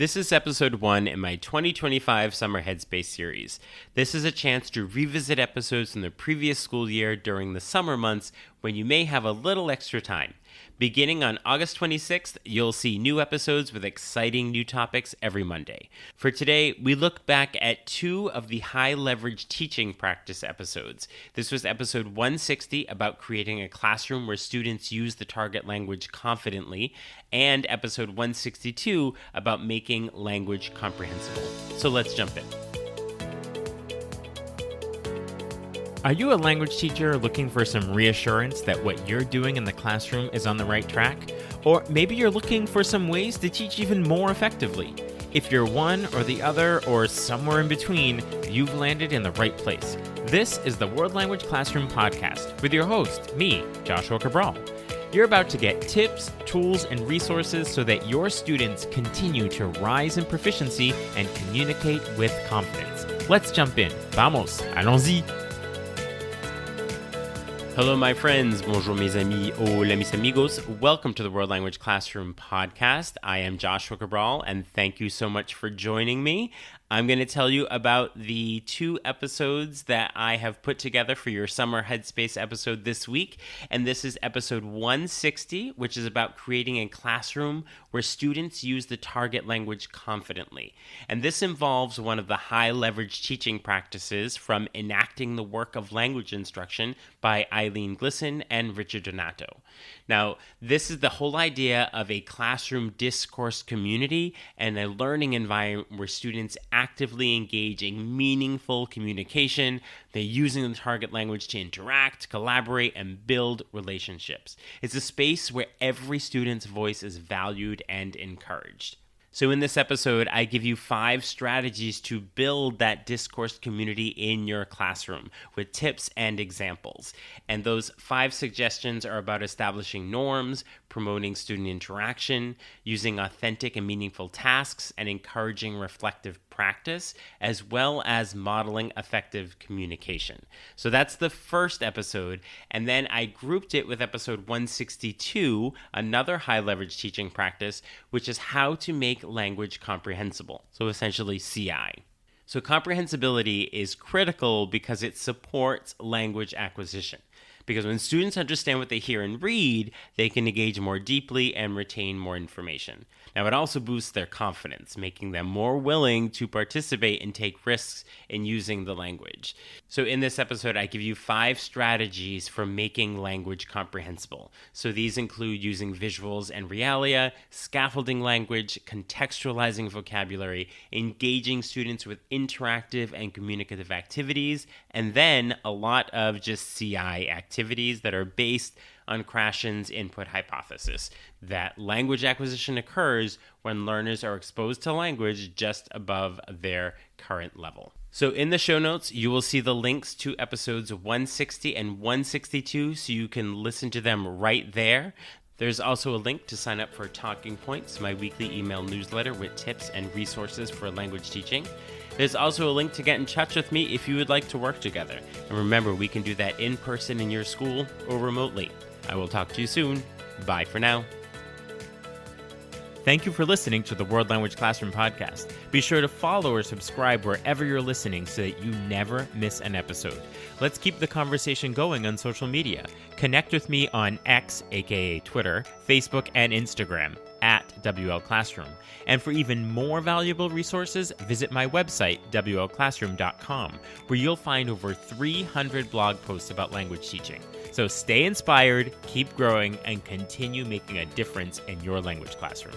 This is episode 1 in my 2025 Summer Headspace series. This is a chance to revisit episodes from the previous school year during the summer months when you may have a little extra time. Beginning on August 26th, you'll see new episodes with exciting new topics every Monday. For today, we look back at 2 of the high-leverage teaching practice episodes. This was episode 160 about creating a classroom where students use the target language confidently, and episode 162 about making language comprehensible. So let's jump in. Are you a language teacher looking for some reassurance that what you're doing in the classroom is on the right track? Or maybe you're looking for some ways to teach even more effectively. If you're one or the other or somewhere in between, you've landed in the right place. This is the World Language Classroom Podcast with your host, me, Joshua Cabral. You're about to get tips, tools, and resources so that your students continue to rise in proficiency and communicate with confidence. Let's jump in. Vamos, allons-y. Hello, my friends. Bonjour, mes amis. Hola, mis amigos. Welcome to the World Language Classroom Podcast. I am Joshua Cabral, and thank you so much for joining me. I'm going to tell you about the 2 episodes that I have put together for your Summer Headspace episode this week. And this is episode 160, which is about creating a classroom where students use the target language confidently. And this involves one of the high-leverage teaching practices from Enacting the Work of Language Instruction by Eileen Glisson and Richard Donato. Now, this is the whole idea of a classroom discourse community and a learning environment where students actively engage in meaningful communication. They're using the target language to interact, collaborate, and build relationships. It's a space where every student's voice is valued and encouraged. So in this episode, I give you 5 strategies to build that discourse community in your classroom with tips and examples. And those 5 suggestions are about establishing norms, promoting student interaction, using authentic and meaningful tasks, and encouraging reflective practice, as well as modeling effective communication. So that's the first episode. And then I grouped it with episode 162, another high leverage teaching practice, which is how to make language comprehensible. So essentially CI. So comprehensibility is critical because it supports language acquisition. Because when students understand what they hear and read, they can engage more deeply and retain more information. Now, it also boosts their confidence, making them more willing to participate and take risks in using the language. So in this episode, I give you 5 strategies for making language comprehensible. So these include using visuals and realia, scaffolding language, contextualizing vocabulary, engaging students with interactive and communicative activities, and then a lot of just CI activities that are based on Krashen's input hypothesis, that language acquisition occurs when learners are exposed to language just above their current level. So in the show notes, you will see the links to episodes 160 and 162, so you can listen to them right there. There's also a link to sign up for Talking Points, my weekly email newsletter with tips and resources for language teaching. There's also a link to get in touch with me if you would like to work together. And remember, we can do that in person in your school or remotely. I will talk to you soon. Bye for now. Thank you for listening to the World Language Classroom Podcast. Be sure to follow or subscribe wherever you're listening so that you never miss an episode. Let's keep the conversation going on social media. Connect with me on X, aka Twitter, Facebook, and Instagram at WL Classroom. And for even more valuable resources, visit my website, WLClassroom.com, where you'll find over 300 blog posts about language teaching. So stay inspired, keep growing, and continue making a difference in your language classroom.